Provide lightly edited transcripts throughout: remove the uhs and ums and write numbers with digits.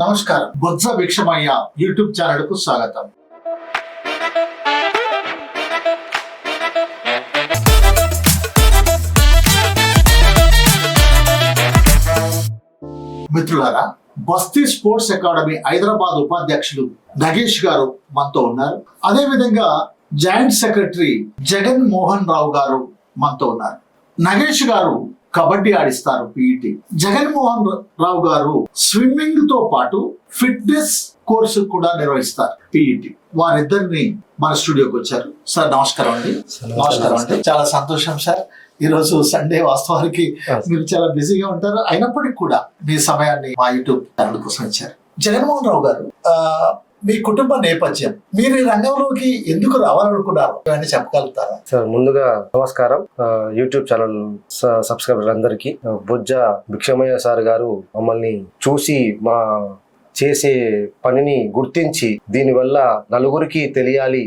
నమస్కారం. బొజ్జ Bhikshamaiah YouTube channel కు స్వాగతం. మిత్రులారా, బస్తీ స్పోర్ట్స్ అకాడమీ హైదరాబాద్ ఉపాధ్యక్షులు నగేష్ గారు మనతో ఉన్నారు. అదే విధంగా జాయింట్ సెక్రటరీ జగన్ మోహన్ రావు గారు మనతో ఉన్నారు. నగేష్ గారు కబడ్డీ ఆడిస్తారు, పీఈటీ. జగన్మోహన్ రావు గారు స్విమ్మింగ్ తో పాటు ఫిట్నెస్ కోర్సు కూడా నిర్వహిస్తారు, పీఈటీ. వారిద్దరిని మన స్టూడియోకి వచ్చారు. సార్ నమస్కారం అండి. నమస్కారం అండి. చాలా సంతోషం సార్. ఈ రోజు సండే, వాస్తవానికి మీరు చాలా బిజీగా ఉంటారు, అయినప్పటికీ కూడా మీ సమయాన్ని మా యూట్యూబ్ ఛానల్ కోసం ఇచ్చారు. జగన్మోహన్ రావు గారు, మీ కుటుంబ నేపథ్యం, మీరు ఈ రంగంలోకి ఎందుకు రావాలనుకున్నారు అని చెప్పగలుగుతారా? సార్ ముందుగా నమస్కారం. యూట్యూబ్ ఛానల్ సబ్స్క్రైబర్ అందరికీ. బొజ్జ భిక్షమయ్య సార్ గారు మమ్మల్ని చూసి మా చేసే పనిని గుర్తించి దీనివల్ల నలుగురికి తెలియాలి,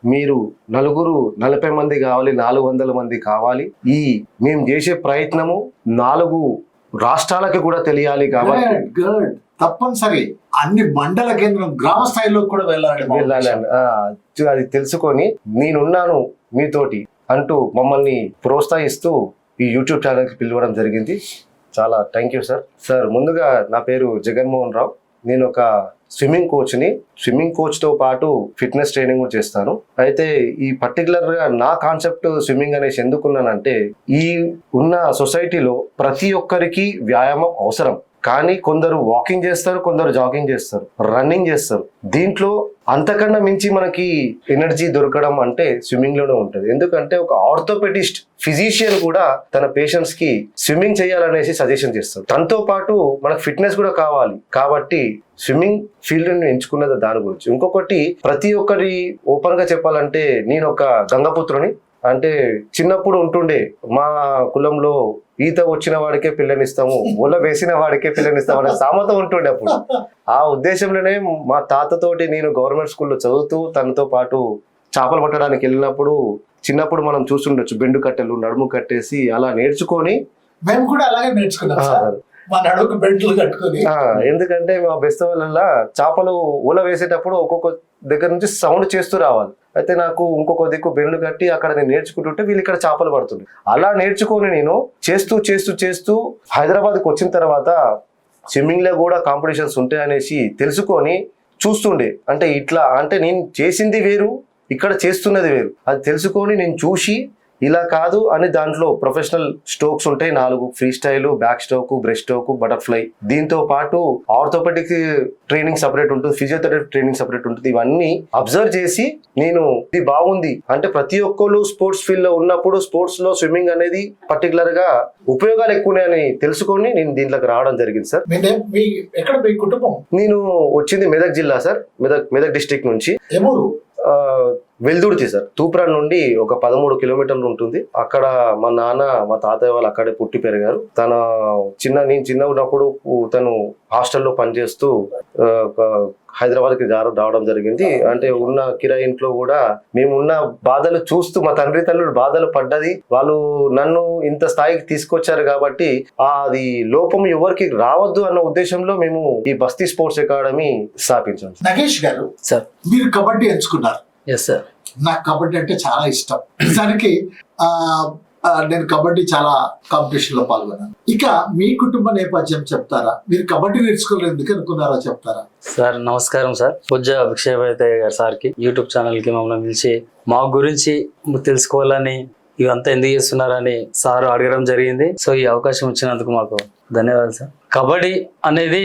మీరు నలుగురు 40 మంది కావాలి, 400 మంది కావాలి, ఈ మేము చేసే ప్రయత్నము 4 రాష్ట్రాలకి కూడా తెలియాలి కాబట్టి తప్పనిసరి అన్ని మండల కేంద్రం, గ్రామ స్థాయిలో కూడా వెళ్ళాలని అది తెలుసుకొని నేనున్నాను మీతోటి అంటూ మమ్మల్ని ప్రోత్సహిస్తూ ఈ యూట్యూబ్ ఛానల్కి పిలవడం జరిగింది. చాలా థ్యాంక్ యూ సార్. సార్ ముందుగా నా పేరు జగన్మోహన్ రావు. నేను ఒక స్విమ్మింగ్ కోచ్ని. స్విమ్మింగ్ కోచ్తో పాటు ఫిట్నెస్ ట్రైనింగ్ కూడా చేస్తాను. అయితే ఈ పర్టికులర్గా నా కాన్సెప్ట్ స్విమ్మింగ్ అనేసి ఎందుకున్నానంటే, ఈ ఉన్న సొసైటీలో ప్రతి ఒక్కరికి వ్యాయామం అవసరం. కానీ కొందరు వాకింగ్ చేస్తారు, కొందరు జాగింగ్ చేస్తారు, రన్నింగ్ చేస్తారు. దీంట్లో అంతకన్నా మించి మనకి ఎనర్జీ దొరకడం అంటే స్విమ్మింగ్ లోనే ఉంటుంది. ఎందుకంటే ఒక ఆర్థోపెడిస్ట్ ఫిజిషియన్ కూడా తన పేషెంట్స్ కి స్విమ్మింగ్ చేయాలనేసి సజెషన్ చేస్తారు. దాంతో పాటు మనకు ఫిట్నెస్ కూడా కావాలి కాబట్టి స్విమ్మింగ్ ఫీల్డ్ ని ఎంచుకున్నది దాని గురించి. ఇంకొకటి, ప్రతి ఒక్కరి ఓపెన్ గా చెప్పాలంటే, నేను ఒక గంగపుత్రుని. అంటే చిన్నప్పుడు ఉంటుండే, మా కులంలో ఈత వచ్చిన వాడికే పిల్లనిస్తాము, ఒల వేసిన వాడికే పిల్లనిస్తాము అనే సామెత ఉంటుండే అప్పుడు. ఆ ఉద్దేశంలోనే మా తాతతోటి నేను గవర్నమెంట్ స్కూల్లో చదువుతూ తనతో పాటు చేపలు పట్టడానికి వెళ్ళినప్పుడు, చిన్నప్పుడు మనం చూస్తుండొచ్చు, బెండు కట్టెలు నడుము కట్టేసి అలా నేర్చుకొని మేము కూడా అలాగే నేర్చుకున్నాం. ఎందుకంటే మా బెస్త వల్ల చేపలు ఊల వేసేటప్పుడు ఒక్కొక్క దగ్గర నుంచి సౌండ్ చేస్తూ రావాలి. అయితే నాకు ఇంకొక దిక్కు బెండ్లు కట్టి అక్కడ నేను నేర్చుకుంటుంటే వీళ్ళు ఇక్కడ చేపలు పడుతుండే. అలా నేర్చుకొని నేను చేస్తూ హైదరాబాద్కి వచ్చిన తర్వాత స్విమ్మింగ్ లో కూడా కాంపిటీషన్స్ ఉంటాయనేసి తెలుసుకొని చూస్తుండే. అంటే ఇట్లా అంటే నేను చేసింది వేరు, ఇక్కడ చేస్తున్నది వేరు. అది తెలుసుకొని నేను చూసి ఇలా కాదు అని దాంట్లో ప్రొఫెషనల్ స్ట్రోక్స్ ఉంటాయి 4: free style, back stroke, breast stroke, butterfly. దీంతో పాటు ఆర్థోపెడిక్ ట్రైనింగ్ సపరేట్ ఉంటుంది, ఫిజియోథెరపీ ట్రైనింగ్ సపరేట్ ఉంటుంది. ఇవన్నీ అబ్జర్వ్ చేసి నేను ఇది బాగుంది అంటే, ప్రతి ఒక్కరు స్పోర్ట్స్ ఫీల్డ్ లో ఉన్నప్పుడు స్పోర్ట్స్ లో స్విమ్మింగ్ అనేది పర్టికులర్ గా ఉపయోగాలు ఎక్కువనే అని తెలుసుకొని నేను దీంట్లోకి రావడం జరిగింది సార్. ఎక్కడ మీ కుటుంబం? నేను వచ్చింది మెదక్ జిల్లా సార్, మెదక్ డిస్ట్రిక్ట్ నుంచి. వెల్దుర్తి సార్. తూప్రాన్ నుండి ఒక 13 కిలోమీటర్లు ఉంటుంది. అక్కడ మా నాన్న, మా తాతయ్య వాళ్ళు అక్కడే పుట్టి పెరిగారు. నేను చిన్న ఉన్నప్పుడు తను హాస్టల్లో పనిచేస్తూ హైదరాబాద్కి రావడం జరిగింది. అంటే ఉన్న కిరాయి ఇంట్లో కూడా మేమున్న బాధలు చూస్తూ, మా తండ్రి తల్లుడు బాధలు పడ్డది, వాళ్ళు నన్ను ఇంత స్థాయికి తీసుకొచ్చారు కాబట్టి అది లోపం ఎవరికి రావద్దు అన్న ఉద్దేశంలో మేము ఈ బస్తీ స్పోర్ట్స్ అకాడమీ స్థాపించాం. నగేష్ గారు సార్, మీరు కబడ్డీ ఎంచుకున్నారు. Yes sir. నాకు కబడ్డీ అంటే చాలా ఇష్టం. నిజానికి నేను కబడ్డీ చాలా కాంపిటీషన్ లో పాల్గొన్నాను. ఇక మీ కుటుంబ నేపథ్యం చెప్తారా? మీరు కబడ్డీ నేర్చుకోలేదు ఎందుకు అనుకున్నారో చెప్తారా? సార్ నమస్కారం సార్. బొజ్జ భిక్షమయ్య గారు సార్కి, యూట్యూబ్ ఛానల్ కి మమ్మల్ని పిలిచి మా గురించి తెలుసుకోవాలని, ఇవంతా ఎందుకు చేస్తున్నారని సార్ అడగడం జరిగింది. సో ఈ అవకాశం ఇచ్చినందుకు మాకు ధన్యవాదాలు సార్. కబడ్డీ అనేది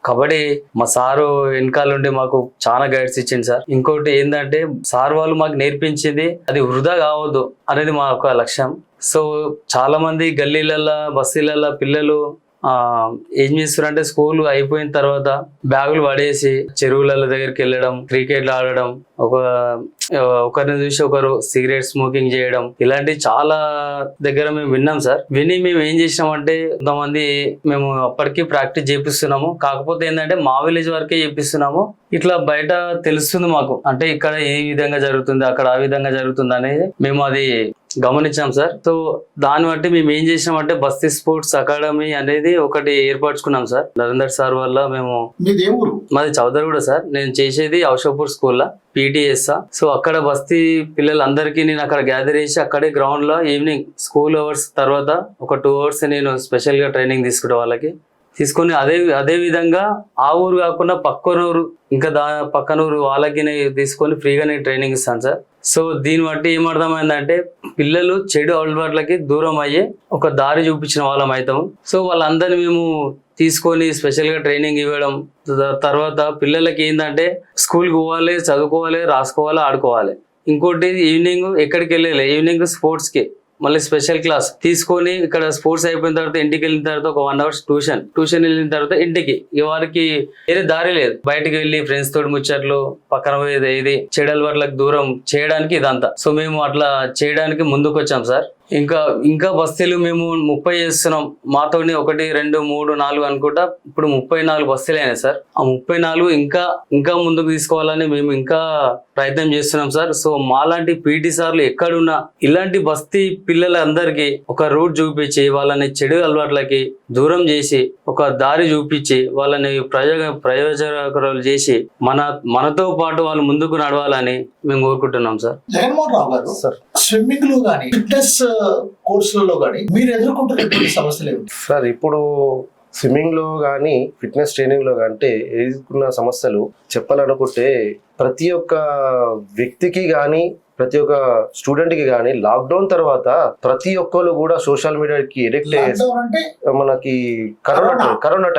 కబడ్డీ మా సారు వెనకాలండి మాకు చాలా గైడ్స్ ఇచ్చింది సార్. ఇంకోటి ఏంటంటే, సార్ వాళ్ళు మాకు నేర్పించింది అది వృధా కావద్దు అనేది మా ఒక లక్ష్యం. సో చాలా మంది గల్లీలల్లో, బస్తీలల్లో పిల్లలు ఏం చేస్తారంటే, స్కూల్ అయిపోయిన తర్వాత బ్యాగులు పడేసి చెరువుల దగ్గరికి వెళ్ళడం, క్రికెట్లు ఆడడం, ఒకరిని చూసి ఒకరు సిగరెట్ స్మోకింగ్ చేయడం, ఇలాంటి చాలా దగ్గర మేము విన్నాం సార్. విని మేము ఏం చేసినామంటే, కొంతమంది మేము అప్పటికి ప్రాక్టీస్ చేపిస్తున్నాము. కాకపోతే ఏంటంటే మా విలేజ్ వరకే చేపిస్తున్నాము. ఇట్లా బయట తెలుస్తుంది మాకు, అంటే ఇక్కడ ఏ విధంగా జరుగుతుంది, అక్కడ ఆ విధంగా జరుగుతుంది అనేది మేము అది గమనించాం సార్. సో దాన్ని బట్టి మేము ఏం చేసినామంటే బస్తీ స్పోర్ట్స్ అకాడమీ అనేది ఒకటి ఏర్పరచుకున్నాం సార్. నరేందర్ సార్ వల్ల మేము. మీది ఏ ఊరు? మాది చౌదరిగూడ సార్. నేను చేసేది ఔషాపూర్ స్కూల్లో పీటీఎస్. సో అక్కడ బస్తీ పిల్లలందరికీ నేను అక్కడ గ్యాదర్ చేసి అక్కడే గ్రౌండ్ లో ఈవినింగ్ స్కూల్ అవర్స్ తర్వాత ఒక 2 hours నేను స్పెషల్ గా ట్రైనింగ్ తీసుకుంటే వాళ్ళకి తీసుకొని అదే విధంగా ఆ ఊరు కాకుండా పక్కనూరు ఇంకా పక్కనూరు వాళ్ళకి తీసుకొని ఫ్రీగా నేను ట్రైనింగ్ ఇస్తాను సార్. సో దీన్ని బట్టి ఏమర్థమైందంటే పిల్లలు చెడు అలవాట్లకి దూరం అయ్యి ఒక దారి చూపించిన వాళ్ళం అవుతాం. సో వాళ్ళందరినీ మేము తీసుకొని స్పెషల్గా ట్రైనింగ్ ఇవ్వడం తర్వాత పిల్లలకి ఏంటంటే స్కూల్కి పోవాలి, చదువుకోవాలి, రాసుకోవాలి, ఆడుకోవాలి. ఇంకోటి ఈవినింగ్ ఎక్కడికి వెళ్ళాలి, ఈవినింగ్ స్పోర్ట్స్కి మళ్ళీ స్పెషల్ క్లాస్ తీసుకొని ఇక్కడ స్పోర్ట్స్ అయిపోయిన తర్వాత ఇంటికి వెళ్ళిన తర్వాత ఒక 1 hour ట్యూషన్ వెళ్ళిన తర్వాత ఇంటికి వారికి వేరే దారి లేదు. బయటకు వెళ్ళి ఫ్రెండ్స్ తోటి ముచ్చట్లు పక్కన పోయేది ఇది చెడు అలవాట్లకు దూరం చేయడానికి ఇదంతా. సో మేము అట్లా చేయడానికి ముందుకు వచ్చాం సార్. ఇంకా బస్తీలు మేము 30 చేస్తున్నాం. మాతోని 1, 2, 3, 4 అనుకుంటా ఇప్పుడు 34 బస్తీలు అయినాయి సార్. ఆ 34 ఇంకా ముందుకు తీసుకోవాలని మేము ఇంకా ప్రయత్నం చేస్తున్నాం సార్. సో మాలాంటి పీటీ సార్లు ఎక్కడున్నా ఇలాంటి బస్తీ పిల్లలందరికీ ఒక రూట్ చూపించి వాళ్ళని చెడు అలవాట్లకి దూరం చేసి ఒక దారి చూపించి వాళ్ళని ప్రయోజనకరాలు చేసి మనతో పాటు వాళ్ళు ముందుకు నడవాలని మేము కోరుకుంటున్నాం సార్. జగన్మోహన్ రావు గారు, సార్ స్విమ్మింగ్ లో గానీ ఫిట్నెస్ కోర్సులలో గానీ మీరు ఎదుర్కొంటున్నటువంటి సమస్యలు ఏమిటి? సార్ ఇప్పుడు స్విమ్మింగ్ లో కానీ ఫిట్నెస్ ట్రైనింగ్ లో అంటే ఎదుర్కొన్న సమస్యలు చెప్పాలనుకుంటే ప్రతి ఒక్క వ్యక్తికి కానీ ప్రతి ఒక్క స్టూడెంట్ కి కానీ లాక్డౌన్ తర్వాత ప్రతి ఒక్కరు కూడా సోషల్ మీడియాకి ఎడిక్ట్ అంటే మనకి కరోనా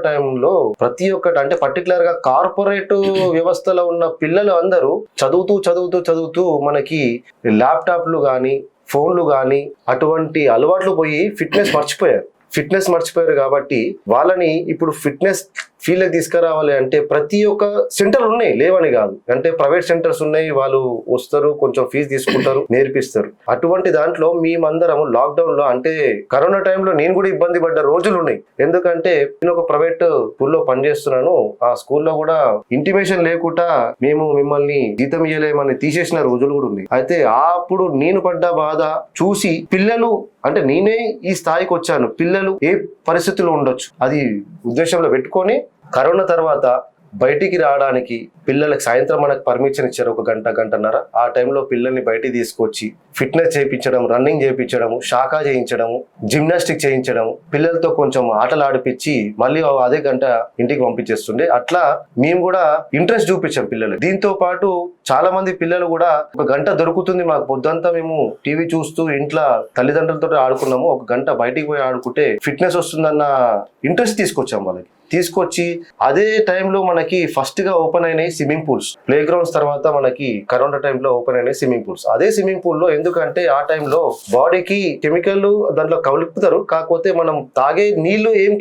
టైంలో ప్రతి ఒక్కటి అంటే పర్టికులర్ గా కార్పొరేట్ వ్యవస్థలో ఉన్న పిల్లలు అందరూ చదువుతూ మనకి ల్యాప్టాప్లు కానీ ఫోన్లు కానీ అటువంటి అలవాట్లు పోయి ఫిట్నెస్ మర్చిపోయారు కాబట్టి వాళ్ళని ఇప్పుడు ఫిట్నెస్ ఫీల్డ్ తీసుకురావాలి అంటే ప్రతి ఒక్క సెంటర్ ఉన్నాయి, లేవని కాదు, అంటే ప్రైవేట్ సెంటర్స్ ఉన్నాయి, వాళ్ళు వస్తారు, కొంచెం ఫీజు తీసుకుంటారు, నేర్పిస్తారు. అటువంటి దాంట్లో మేమందరం లాక్డౌన్ లో అంటే కరోనా టైంలో నేను కూడా ఇబ్బంది పడ్డ రోజులు ఉన్నాయి. ఎందుకంటే నేను ఒక ప్రైవేట్ స్కూల్లో పనిచేస్తున్నాను. ఆ స్కూల్లో కూడా ఇంటిమేషన్ లేకుండా మేము మిమ్మల్ని జీతం ఇయ్యలేమని తీసేసిన రోజులు కూడా ఉన్నాయి. అయితే అప్పుడు నేను పడ్డ బాధ చూసి పిల్లలు అంటే నేనే ఈ స్థాయికి వచ్చాను, పిల్లలు ఏ పరిస్థితుల్లో ఉండొచ్చు అది ఉద్దేశంలో పెట్టుకొని కరోనా తర్వాత బయటికి రావడానికి పిల్లలకు సాయంత్రం మనకు పర్మిషన్ ఇచ్చారు 1 గంటన్నర. ఆ టైంలో పిల్లల్ని బయటికి తీసుకొచ్చి ఫిట్నెస్ చేయించడం, రన్నింగ్ చేయించడము, షాకా చేయించడము, జిమ్నాస్టిక్ చేయించడం, పిల్లలతో కొంచెం ఆటలు ఆడిపించి మళ్ళీ అదే గంట ఇంటికి పంపించేస్తుండే. అట్లా మేము కూడా ఇంట్రెస్ట్ చూపించాం పిల్లలు. దీంతో పాటు చాలా మంది పిల్లలు కూడా 1 గంట దొరుకుతుంది మాకు, పొద్దంతా మేము టీవీ చూస్తూ ఇంట్లో తల్లిదండ్రులతో ఆడుకున్నాము, 1 గంట బయటికి పోయి ఆడుకుంటే ఫిట్నెస్ వస్తుందన్న ఇంట్రెస్ట్ తీసుకొచ్చాం వాళ్ళకి. తీసుకొచ్చి అదే టైంలో మనకి ఫస్ట్ గా ఓపెన్ అయినాయి స్విమ్మింగ్ పూల్స్, ప్లే గ్రౌండ్స్. తర్వాత మనకి కరోనా టైంలో ఓపెన్ అయినాయి స్విమ్మింగ్ పూల్స్. అదే స్విమ్మింగ్ పూల్ లో ఎందుకంటే ఆ టైంలో బాడీకి కెమికల్ దాంట్లో కలుపుతారు, కాకపోతే మనం తాగే నీళ్లు ఏం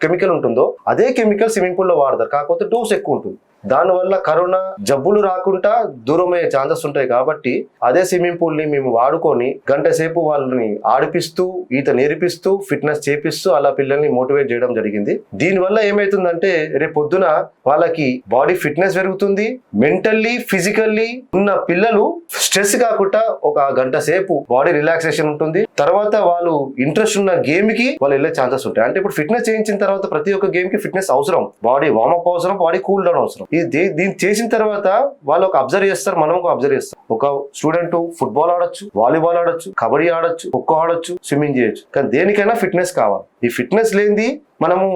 కెమికల్ ఉంటుందో అదే కెమికల్ స్విమ్మింగ్ పూల్ లో వాడతారు, కాకపోతే డోస్ ఎక్కువ ఉంటుంది. దానివల్ల కరోనా జబ్బులు రాకుండా దూరమయ్యే ఛాన్సెస్ ఉంటాయి. కాబట్టి అదే స్విమ్మింగ్ పూల్ ని మేము వాడుకొని గంట సేపు వాళ్ళని ఆడిపిస్తూ ఈత నేర్పిస్తూ ఫిట్నెస్ చేపిస్తూ అలా పిల్లల్ని మోటివేట్ చేయడం జరిగింది. దీనివల్ల ఏమైతుందంటే రేపు పొద్దున వాళ్ళకి బాడీ ఫిట్నెస్ పెరుగుతుంది, మెంటల్లీ ఫిజికల్లీ ఉన్న పిల్లలు స్ట్రెస్ కాకుండా 1 గంట సేపు బాడీ రిలాక్సేషన్ ఉంటుంది. తర్వాత వాళ్ళు ఇంట్రెస్ట్ ఉన్న గేమ్ కి వాళ్ళు వెళ్ళే ఛాన్సెస్ ఉంటాయి. అంటే ఇప్పుడు ఫిట్నెస్ చేయించిన తర్వాత ప్రతి ఒక్క గేమ్ కి ఫిట్నెస్ అవసరం, బాడీ వార్మప్ అవసరం, బాడీ కూల్ డౌన్ అవసరం. దీన్ని చేసిన తర్వాత వాళ్ళు ఒక అబ్జర్వ్ చేస్తారు, మనం ఒక అబ్జర్వ్ చేస్తాం. ఒక స్టూడెంట్ ఫుట్బాల్ ఆడొచ్చు, వాలీబాల్ ఆడొచ్చు, కబడ్డీ ఆడొచ్చు, ఖోఖో ఆడొచ్చు, స్విమ్మింగ్ చేయొచ్చు. కానీ దేనికైనా ఫిట్నెస్ కావాలి. ఈ ఫిట్నెస్ లేనిది మనము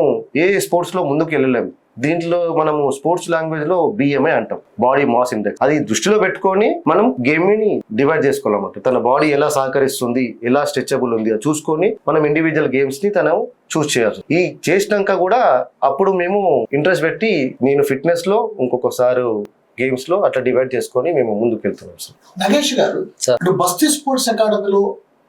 ఏ స్పోర్ట్స్ లో ముందుకు వెళ్ళలేము. దీంట్లో మనము స్పోర్ట్స్ లాంగ్వేజ్ లో BMI అంటాం, బాడీ మాస్ ఇండెక్స్. అది దృష్టిలో పెట్టుకొని మనం గేమ్ ని డివైడ్ చేసుకోవాలన్నమాట. తన బాడీ ఎలా సహకరిస్తుంది, ఎలా స్ట్రెచబుల్ ఉంది అది చూసుకొని మనం ఇండివిజువల్ గేమ్స్ ని తను చూస్ చేయాలి. ఈ చేసినాక కూడా అప్పుడు మేము ఇంట్రెస్ట్ పెట్టి నేను ఫిట్నెస్ లో ఇంకొకసారి గేమ్స్ లో అట్లా డివైడ్ చేసుకొని మేము ముందుకు వెళ్తున్నాం. సార్ నగేష్ గారు, ఇప్పుడు బస్తీ స్పోర్ట్స్ అకాడమీలో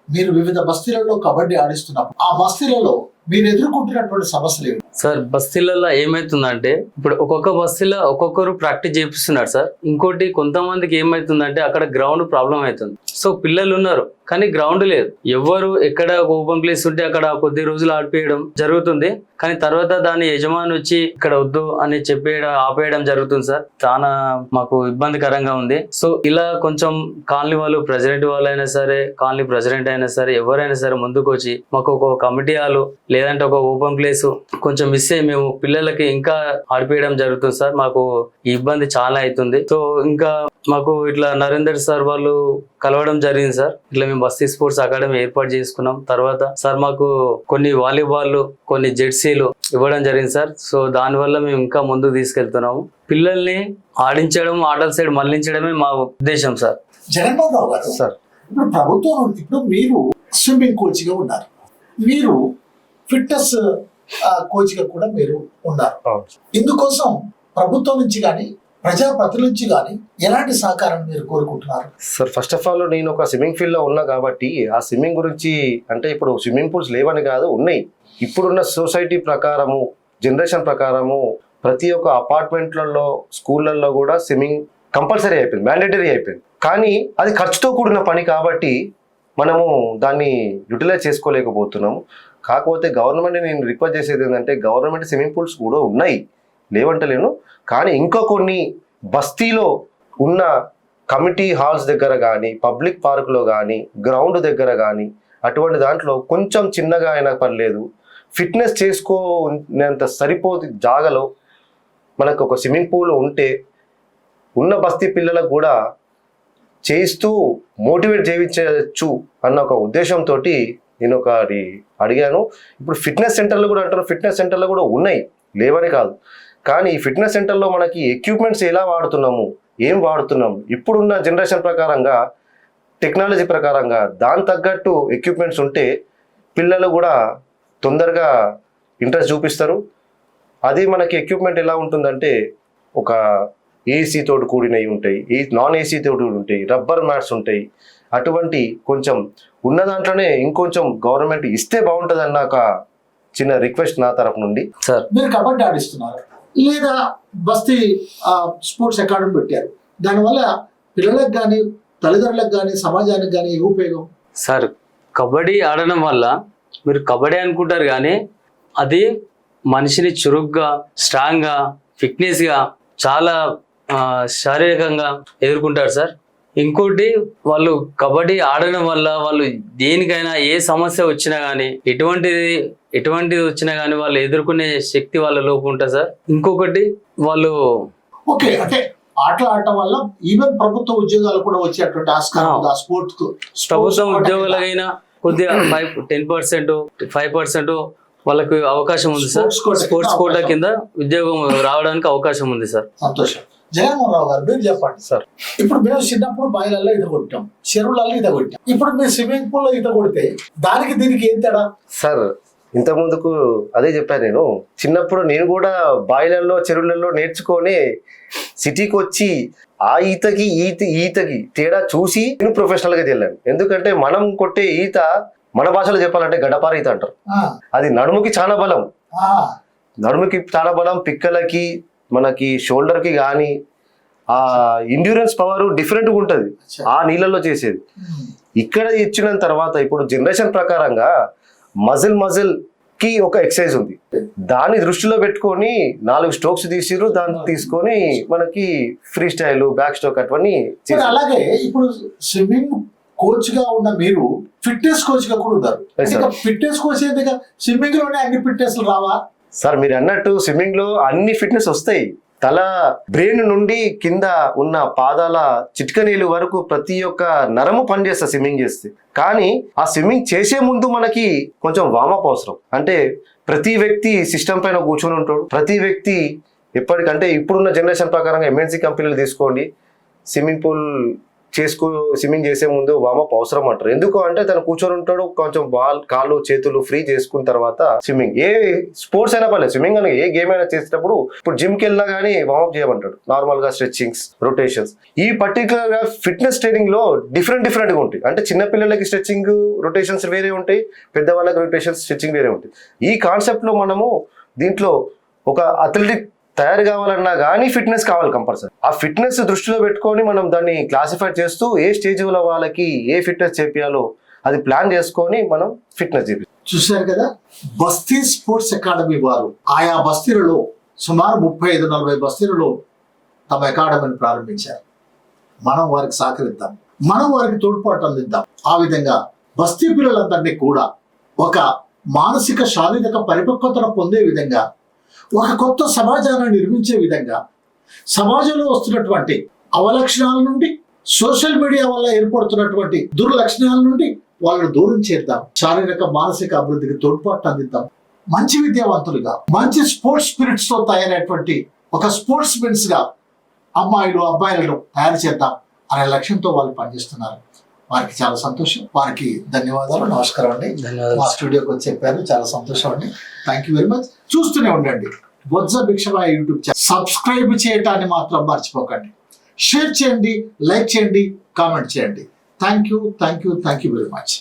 మీరు వివిధ బస్తీలలో కబడ్డీ ఆడిస్తున్నప్పుడు ఆ బస్తీలలో మీరు ఎదుర్కొంటున్నటువంటి సమస్యలు ఏమి? సార్ బస్తీలలో ఏమైతుందంటే ఇప్పుడు ఒక్కొక్క బస్తీలో ఒక్కొక్కరు ప్రాక్టీస్ చేపిస్తున్నారు సార్. ఇంకోటి కొంతమందికి ఏమైతుందంటే అక్కడ గ్రౌండ్ ప్రాబ్లం అవుతుంది. సో పిల్లలు ఉన్నారు కానీ గ్రౌండ్ లేదు. ఎవరు ఎక్కడ ఓపెన్ ప్లేస్ ఉంటే అక్కడ కొద్ది రోజులు ఆడిపేయడం జరుగుతుంది. కానీ తర్వాత దాని యజమాని వచ్చి ఇక్కడ వద్దు అని చెప్పేయడం ఆపేయడం జరుగుతుంది సార్. చాలా మాకు ఇబ్బందికరంగా ఉంది. సో ఇలా కొంచెం కాలనీ వాళ్ళు ప్రెసిడెంట్ వాళ్ళైనా సరే, కాలనీ ప్రెసిడెంట్ అయినా సరే, ఎవరైనా సరే ముందుకు వచ్చి మాకు ఒక కమిటీ హాలు లేదంటే ఒక ఓపెన్ ప్లేస్ కొంచెం ఇస్తే మేము పిల్లలకి ఇంకా ఆడిపేయడం జరుగుతుంది సార్. మాకు ఈ ఇబ్బంది చాలా అవుతుంది. సో ఇంకా మాకు ఇట్లా నరేందర్ సార్ వాళ్ళు కలవడం జరిగింది సార్. ఇట్లా మేము బస్తీ స్పోర్ట్స్ అకాడమీ ఏర్పాటు చేసుకున్నాం. తర్వాత సార్ మాకు కొన్ని వాలీబాల్, కొన్ని జెర్సీలు ఇవ్వడం జరిగింది సార్. సో దానివల్ల మేము ఇంకా ముందుకు తీసుకెళ్తున్నాము. పిల్లల్ని ఆడించడం, ఆటల సైడ్ మళ్లించడమే మా ఉద్దేశం సార్. జగన్మోహన్ రావు గారు, సార్ ఇప్పుడు ప్రభుత్వం ఇప్పుడు మీరు స్విమ్మింగ్ కోచ్ గా ఉన్నారు, మీరు ఫిట్నెస్ కోచ్ గా కూడా మీరు ఉన్నారు. అవును. ఇందుకోసం ప్రభుత్వం నుంచి కానీ ప్రజాప్రతినిధుల నుంచి కానీ ఎలాంటి సహకారం మీరు కోరుకుంటున్నారు? సార్ ఫస్ట్ ఆఫ్ ఆల్ నేను ఒక స్విమ్మింగ్ ఫీల్డ్ లో ఉన్నా కాబట్టి ఆ స్విమ్మింగ్ గురించి అంటే ఇప్పుడు స్విమ్మింగ్ పూల్స్ లేవని కాదు, ఉన్నాయి. ఇప్పుడున్న సొసైటీ ప్రకారము, జనరేషన్ ప్రకారము ప్రతి ఒక్క అపార్ట్మెంట్లలో, స్కూళ్ళల్లో కూడా స్విమ్మింగ్ కంపల్సరీ అయిపోయింది, మ్యాండేటరీ అయిపోయింది. కానీ అది ఖర్చుతో కూడిన పని కాబట్టి మనము దాన్ని యూటిలైజ్ చేసుకోలేకపోతున్నాము. కాకపోతే గవర్నమెంట్ నేను రిక్వెస్ట్ చేసేది ఏంటంటే గవర్నమెంట్ స్విమ్మింగ్ పూల్స్ కూడా ఉన్నాయి, లేవంటలేను. కానీ ఇంకా కొన్ని బస్తీలో ఉన్న కమిటీ హాల్స్ దగ్గర కానీ, పబ్లిక్ పార్కులో కానీ, గ్రౌండ్ దగ్గర కానీ అటువంటి దాంట్లో కొంచెం చిన్నగా అయినా పర్లేదు ఫిట్నెస్ చేసుకోనంత సరిపోదు జాగలో మనకు ఒక స్విమ్మింగ్ పూల్ ఉంటే ఉన్న బస్తీ పిల్లలకు కూడా చేయిస్తూ మోటివేట్ చేయించవచ్చు అన్న ఒక ఉద్దేశంతో నేను ఒకటి అడిగాను. ఇప్పుడు ఫిట్నెస్ సెంటర్లు కూడా అంటారు, ఫిట్నెస్ సెంటర్లు కూడా ఉన్నాయి, లేవని కాదు. కానీ ఈ ఫిట్నెస్ సెంటర్లో మనకి ఎక్విప్మెంట్స్ ఎలా వాడుతున్నాము, ఏం వాడుతున్నాము, ఇప్పుడున్న జనరేషన్ ప్రకారంగా, టెక్నాలజీ ప్రకారంగా దాని తగ్గట్టు ఎక్విప్మెంట్స్ ఉంటే పిల్లలు కూడా తొందరగా ఇంట్రెస్ట్ చూపిస్తారు. అది మనకి ఎక్విప్మెంట్ ఎలా ఉంటుందంటే ఒక ఏసీ తోటి కూడినవి ఉంటాయి, నాన్ ఏసీ తోటి ఉంటాయి, రబ్బర్ మ్యాట్స్ ఉంటాయి. అటువంటి కొంచెం ఉన్న దాంట్లోనే ఇంకొంచెం గవర్నమెంట్ ఇస్తే బాగుంటుంది అన్న ఒక చిన్న రిక్వెస్ట్ నా తరఫు నుండి. సార్ మీరు కబడ్డీ ఆడిస్తున్నారు లేదా బస్తీ స్పోర్ట్స్ అకాడమీ పెట్టారు, దానివల్ల పిల్లలకు కానీ తల్లిదండ్రులకు కానీ సమాజానికి కానీ ఏ ఉపయోగం? సార్ కబడ్డీ ఆడడం వల్ల మీరు కబడ్డీ అనుకుంటారు కానీ అది మనిషిని చురుగ్గా, స్ట్రాంగ్గా, ఫిట్నెస్గా, చాలా శారీరకంగా ఎదుర్కొంటారు సార్. ఇంకోటి వాళ్ళు కబడ్డీ ఆడడం వల్ల వాళ్ళు దేనికైనా ఏ సమస్య వచ్చినా కానీ ఎటువంటిది వచ్చినా కానీ వాళ్ళు ఎదుర్కొనే శక్తి వాళ్ళ లోపు ఉంటుంది సార్. ఇంకొకటి వాళ్ళు ఓకే అంటే ఆటలు ఆడటం వల్ల ఈవెన్ ప్రభుత్వ ఉద్యోగాలు కూడా వచ్చేటువంటి ఆస్కారం ఉంది. ఆ ప్రభుత్వం ఉద్యోగులకైనా కొద్దిగా 10%, 5% వాళ్ళకి అవకాశం ఉంది సార్. స్పోర్ట్స్ కోటా కింద ఉద్యోగం రావడానికి అవకాశం ఉంది సార్. సంతోషం. జగన్మోహన్ రావు గారు మీరు చెప్పండి సార్. ఇప్పుడు మేము చిన్నప్పుడు బాయిలల్లో ఈత కొట్టాం, చెరువులలో ఈత కొట్టాం, ఇప్పుడు మీరు స్విమ్మింగ్ పూల్ లో ఈత కొడితే దానికి దీనికి ఏం తేడా? సార్ ఇంత ముందుకు అదే చెప్పాను, నేను చిన్నప్పుడు నేను కూడా బాయిలల్లో, చెరువులలో నేర్చుకొని సిటీకి వచ్చి ఆ ఈతకి తేడా చూసి నేను ప్రొఫెషనల్ గా వెళ్ళాను. ఎందుకంటే మనం కొట్టే ఈత మన భాషలో చెప్పాలంటే గడ్డపార ఈత అంటారు. అది నడుముకి చాలా బలం, పిక్కలకి, మనకి షోల్డర్ కి కానీ ఆ ఎండ్యూరెన్స్ పవర్ డిఫరెంట్గా ఉంటుంది ఆ నీళ్ళల్లో చేసేది. ఇక్కడ ఇచ్చిన తర్వాత ఇప్పుడు జనరేషన్ ప్రకారంగా మజిల్ కి ఒక ఎక్సర్సైజ్ ఉంది, దాన్ని దృష్టిలో పెట్టుకొని 4 స్ట్రోక్స్ తీసిరు, దాన్ని తీసుకొని మనకి ఫ్రీ స్టైల్, బ్యాక్ స్ట్రోక్ అటువంటి. అలాగే ఇప్పుడు స్విమ్మింగ్ కోచ్ గా ఉన్న మీరు ఫిట్నెస్ కోచ్ గా కూడా ఉన్నారు. ఫిట్నెస్ కోచ్ అయితే స్విమ్మింగ్ లోనే అన్ని ఫిట్నెస్ రావా? సార్ మీరు అన్నట్టు స్విమ్మింగ్ లో అన్ని ఫిట్నెస్ వస్తాయి. తల బ్రెయిన్ నుండి కింద ఉన్న పాదాల చిట్కనీలు వరకు ప్రతి ఒక్క నరము పనిచేస్తుంది స్విమ్మింగ్ చేస్తే. కానీ ఆ స్విమ్మింగ్ చేసే ముందు మనకి కొంచెం వార్మప్ అవసరం. అంటే ప్రతి వ్యక్తి సిస్టమ్ పైన కూర్చొని ఉంటాడు. ప్రతి వ్యక్తి ఎప్పటికంటే ఇప్పుడున్న జనరేషన్ ప్రకారంగా ఎంఎన్సీ కంపెనీలు తీసుకోండి, స్విమ్మింగ్ చేసే ముందు వార్మప్ అవసరం అంటారు. ఎందుకు అంటే తను కూర్చొని ఉంటాడు, కొంచెం కాళ్ళు చేతులు ఫ్రీ చేసుకున్న తర్వాత స్విమ్మింగ్, ఏ స్పోర్ట్స్ అయినా పర్లేదు, స్విమ్మింగ్ అని ఏ గేమ్ అయినా చేసేటప్పుడు ఇప్పుడు జిమ్ కి వెళ్ళినా కానీ వార్మప్ చేయమంటాడు. నార్మల్ గా స్ట్రెచ్చింగ్స్, రొటేషన్స్. ఈ పర్టికులర్ గా ఫిట్నెస్ ట్రైనింగ్ లో డిఫరెంట్ గా ఉంటాయి. అంటే చిన్న పిల్లలకి స్ట్రెచ్చింగ్, రొటేషన్స్ వేరే ఉంటాయి, పెద్దవాళ్ళకి రొటేషన్స్, స్ట్రెచ్చింగ్ వేరే ఉంటాయి. ఈ కాన్సెప్ట్ లో మనము దీంట్లో ఒక అథ్లెటిక్ తయారు కావాలన్నా కానీ ఫిట్నెస్ కావాలి కంపల్సరీ. ఆ ఫిట్నెస్ దృష్టిలో పెట్టుకొని మనం దాన్ని క్లాసిఫై చేస్తూ ఏ స్టేజ్లో వాళ్ళకి ఏ ఫిట్నెస్ చేపియాలో అది ప్లాన్ చేసుకొని మనం ఫిట్నెస్ చేపి. చూశారు కదా, బస్తీ స్పోర్ట్స్ అకాడమీ వారు ఆయా బస్తీలలో సుమారు 35-40 బస్తీలలో తమ అకాడమీని ప్రారంభించారు. మనం వారికి సహకరిద్దాం, మనం వారికి తోడ్పాటు అందిద్దాం. ఆ విధంగా బస్తీ పిల్లలందరినీ కూడా ఒక మానసిక శారీరక పరిపక్వతను పొందే విధంగా, ఒక కొత్త సమాజాన్ని నిర్మించే విధంగా, సమాజంలో వస్తున్నటువంటి అవలక్షణాల నుండి, సోషల్ మీడియా వల్ల ఏర్పడుతున్నటువంటి దుర్లక్షణాల నుండి వాళ్ళను దూరం చేద్దాం. శారీరక మానసిక అభివృద్ధికి తోడ్పాటు అందిద్దాం. మంచి విద్యావంతులుగా, మంచి స్పోర్ట్స్ స్పిరిట్స్ తో తయారైనటువంటి ఒక స్పోర్ట్స్ మెన్స్ గా అమ్మాయిలు అబ్బాయిలను తయారు చేద్దాం అనే లక్ష్యంతో వాళ్ళు పనిచేస్తున్నారు. వారికి చాలా సంతోషం. వారికి ధన్యవాదాలు. నమస్కారం అండి. మా స్టూడియోకి వచ్చి చెప్పారు, చాలా సంతోషం అండి. Thank you very much. చూస్తూనే ఉండండి బొజ్జ భిక్షమయ్య యూట్యూబ్ ఛానల్. సబ్స్క్రైబ్ చేయటాన్ని మాత్రం మర్చిపోకండి. షేర్ చేయండి, లైక్ చేయండి, కామెంట్ చేయండి. Thank you very much.